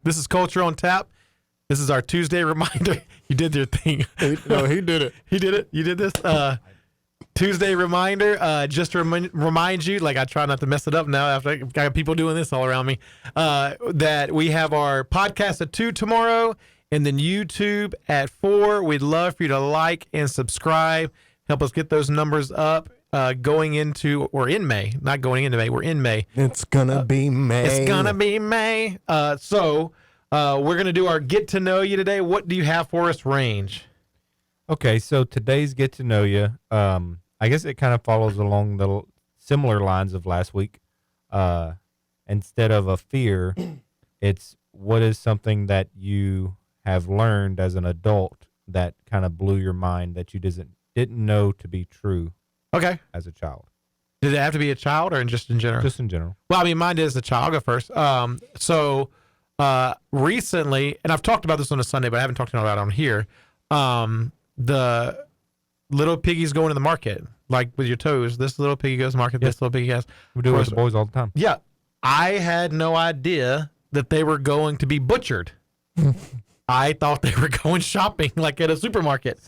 This is Culture on Tap. This is our Tuesday reminder. You did your thing. No, he did it. He did it. You did this. Tuesday reminder. Just to remind you, like I try not to mess it up now after I've got people doing this all around me, that we have our podcast at 2 tomorrow and then YouTube at 4. We'd love for you to like and subscribe. Help us get those numbers up. Going into, or in May, not going into May, we're in May. It's gonna be May. It's gonna be May. So we're gonna do our get to know you today. What do you have for us, Range? Okay, so today's get to know you. I guess it kind of follows along the similar lines of last week. Instead of a fear, it's what is something that you have learned as an adult that kind of blew your mind that you didn't know to be true. Okay. As a child. Did it have to be a child or just in general? Just in general. Well, I mean, mine is a child. I'll go first. So recently, and I've talked about this on a Sunday, but I haven't talked about it on here. The little piggies going to the market, like with your toes. This little piggy goes to the market. This little piggy has. We do it with the boys all the time. Yeah. I had no idea that they were going to be butchered. I thought they were going shopping like at a supermarket.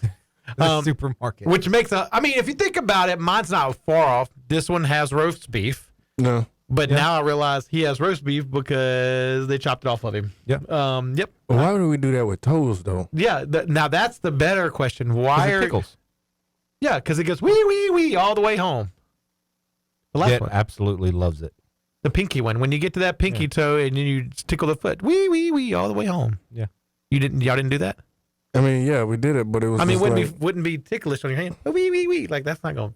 Supermarket. Which makes if you think about it, mine's not far off. This one has roast beef. No. But now I realize he has roast beef because they chopped it off of him. Yeah. Yep. Well, why would we do that with toes, though? Yeah. Now that's the better question. Why are tickles? Yeah, because it goes wee wee wee all the way home. The last Jet one, absolutely loves it. the pinky one. When you get to that pinky toe and you tickle the foot, wee wee wee all the way home. Yeah. Y'all didn't do that? I mean, yeah, we did it, but it was. Wouldn't be ticklish on your hand. Wee wee wee. Like that's not gonna.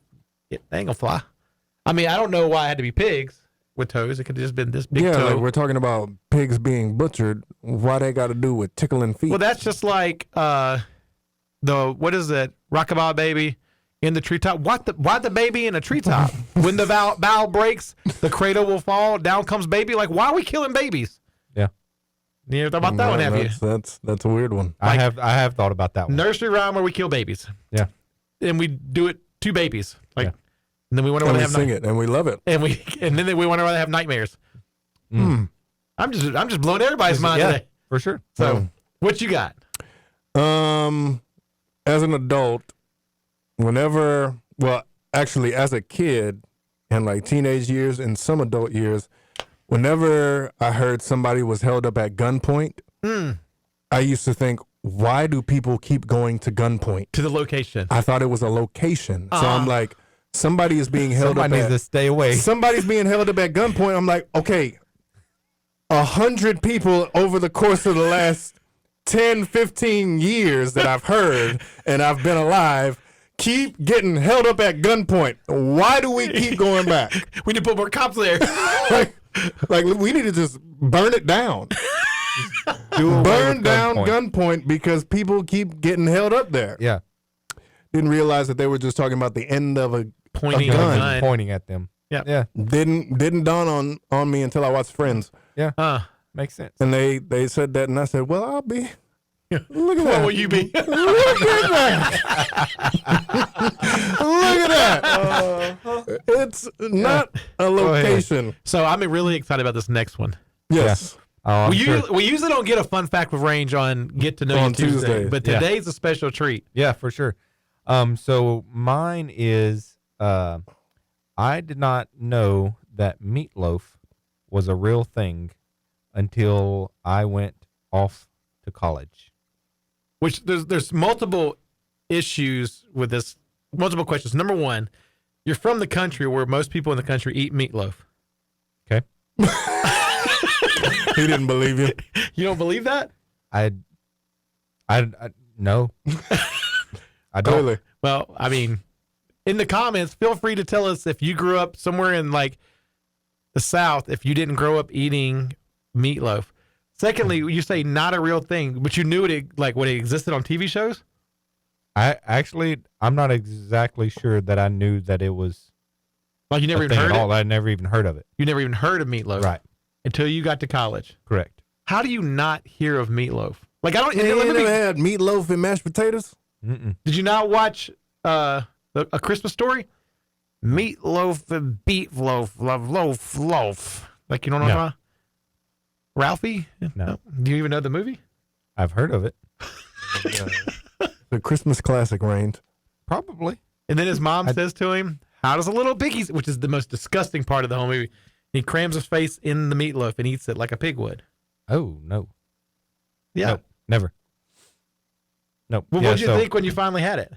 They ain't gonna fly. I mean, I don't know why it had to be pigs with toes. It could have just been this big toe. Like we're talking about pigs being butchered. Why they got to do with tickling feet? Well, that's just like what is it? Rockabye baby in the treetop. Why the baby in a treetop? When the bough breaks, the cradle will fall. Down comes baby. Like, why are we killing babies? Yeah. You ever thought about that one? Have you? That's a weird one. I have thought about that one. Nursery rhyme where we kill babies. Yeah. And we do it to babies. Like, Yeah. and then we wonder why And they we have sing it, and we love it. and then we wonder why they have nightmares. Mm. I'm just blowing everybody's mind Yeah, today. for sure. So, what you got? As an adult, actually, as a kid, and like teenage years and some adult years, whenever I heard somebody was held up at gunpoint, I used to think, why do people keep going to gunpoint? To the location. I thought it was a location. So I'm like, somebody is being held Somebody up needs to stay away. Somebody's being held up at gunpoint. I'm like, okay, 100 people over the course of the last 10, 15 years that I've heard and I've been alive keep getting held up at gunpoint. Why do we keep going back? We need to put more cops there. like we need to just burn it down. Burn down gunpoint because people keep getting held up there. Yeah. Didn't realize that they were just talking about the end of a Pointing gun. a gun. Pointing at them. Yeah. Yeah. Didn't dawn on me until I watched Friends. Yeah. Makes sense. And they said that, and I said, well, I'll be. Look at What that. will you be? Look at that. Look at that. It's not a location. So I'm really excited about this next one. Yes. Oh, We usually don't get a fun fact with Range on Get to Know You On Tuesday, Tuesdays. but Yeah. today's a special treat. Yeah, for sure. So mine is I did not know that meatloaf was a real thing until I went off to college. Which there's multiple issues with this, multiple questions. Number one, you're from the country where most people in the country eat meatloaf. Okay. He didn't believe you. You don't believe that? I no. I don't. Clearly. Well, I mean, in the comments, feel free to tell us if you grew up somewhere in like the South, if you didn't grow up eating meatloaf. Secondly, you say not a real thing, but you knew it like when it existed on TV shows? I'm not exactly sure that I knew that it was Like you never a even thing heard at it? all. I never even heard of it. You never even heard of meatloaf. Right. Until you got to college. Correct. How do you not hear of meatloaf? Like I don't. You let never me- had meatloaf and mashed potatoes? Mm-mm. Did you not watch A Christmas Story? Meatloaf and beef loaf, loaf. Like you don't know No. how? Ralphie? No. Do you even know the movie? I've heard of it. The Christmas classic reigned. Probably. And then his mom says to him, "How does a little piggy," which is the most disgusting part of the whole movie. He crams his face in the meatloaf and eats it like a pig would. Oh, no. Yeah. Nope, never. Nope. Well, Yeah, what did you so, think when you finally had it?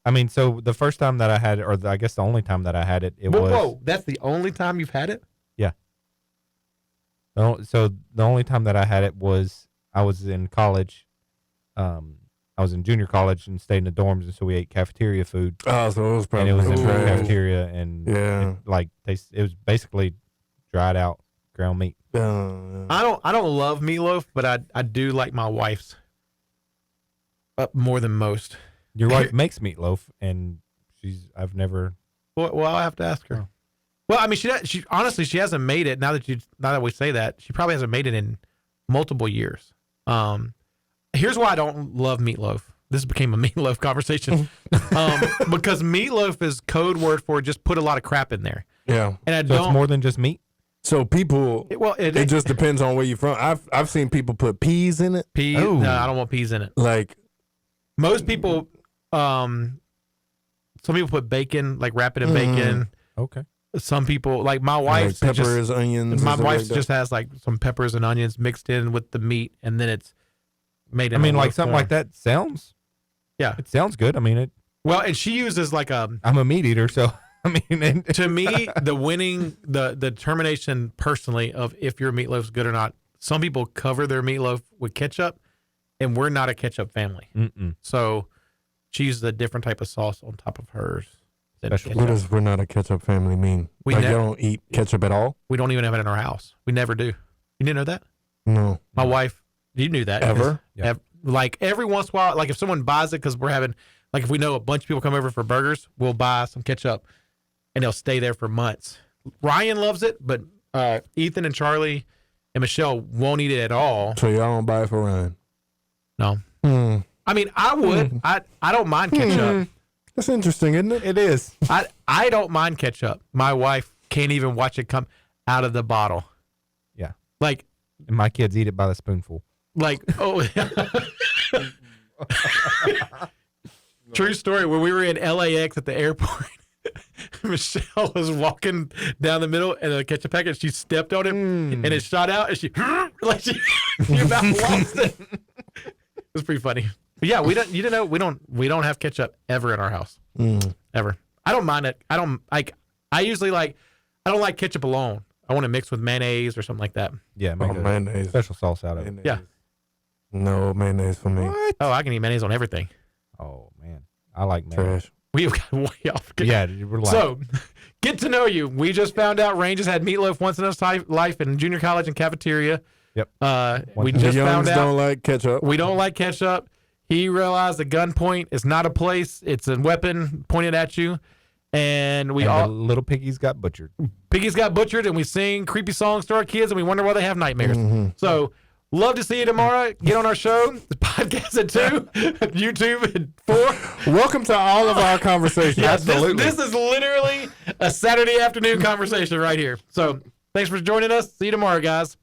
I mean, so the first time that I had it, or I guess the only time that I had it, Whoa, that's the only time you've had it? So the only time that I had it was I was in college. I was in junior college and stayed in the dorms, and so we ate cafeteria food, Oh, so it was probably and it was in the trash. cafeteria, and Yeah. it was basically dried out ground meat. I don't love meatloaf, but I do like my wife's more than most. Your wife makes meatloaf, and I've never. Well, I have to ask her. Oh. Well, I mean, she honestly she hasn't made it. Now that we say that, she probably hasn't made it in multiple years. Here's why I don't love meatloaf. This became a meatloaf conversation, because meatloaf is code word for just put a lot of crap in there, Yeah. and I So don't. it's more than just meat. So people, it just depends on where you're from. I've seen people put peas in it. peas. Oh. No, I don't want peas in it. Like, Most people, some people put bacon, like wrap it in bacon. Okay. Some people, like my wife, peppers, onions. my and stuff wife like that. just has like some peppers and onions mixed in with the meat, and then it's made. I In mean, a like loaf something form. like that sounds. Yeah. It sounds good. I mean, Well, and she uses like a. I'm a meat eater, so I mean, To me, the determination personally of if your meatloaf's good or not. Some people cover their meatloaf with ketchup, and we're not a ketchup family. mm-mm. So she uses a different type of sauce on top of hers. Than Special. ketchup. What does "we're not a ketchup family" mean? We Like, never- y'all don't eat ketchup at all? We don't even have it in our house. We never do. You didn't know that? No. My wife, you knew that. Ever? Yeah. Like every once in a while, like if someone buys it because we're having, like if we know a bunch of people come over for burgers, we'll buy some ketchup and they'll stay there for months. Ryan loves it, but Ethan and Charlie and Michelle won't eat it at all. So y'all don't buy it for Ryan? No. Hmm. I mean, I would. I don't mind ketchup. That's interesting, isn't it? It is. I don't mind ketchup. My wife can't even watch it come out of the bottle. Yeah. Like, And my kids eat it by the spoonful. oh. True story. When we were in LAX at the airport, Michelle was walking down the middle and a ketchup packet. She stepped on it and it shot out and she about lost it. It was pretty funny. But yeah, we don't. You didn't know we don't have ketchup ever in our house. Ever. I don't mind it. I don't like. I usually like. I don't like ketchup alone. I want to mix with mayonnaise or something like that. Yeah, make Oh, a mayonnaise. special sauce out of it. Mayonnaise. Yeah. No mayonnaise for me. Oh, I can eat mayonnaise on everything. Oh man, I like mayonnaise. Trash. We've got way off. Yeah, we're like, So, get to know you. We just found out Ranges had meatloaf once in his life in junior college and cafeteria. Yep. We The just found youngs out don't like ketchup. we don't like ketchup. He realized the gunpoint is not a place; it's a weapon pointed at you. And we and all the little piggies got butchered. piggies got butchered, and we sing creepy songs to our kids, and we wonder why they have nightmares. So, love to see you tomorrow. Get on our show. The podcast at 2, YouTube at 4. Welcome to all of our conversations. Yeah, this is literally a Saturday afternoon conversation right here. So thanks for joining us. See you tomorrow, guys.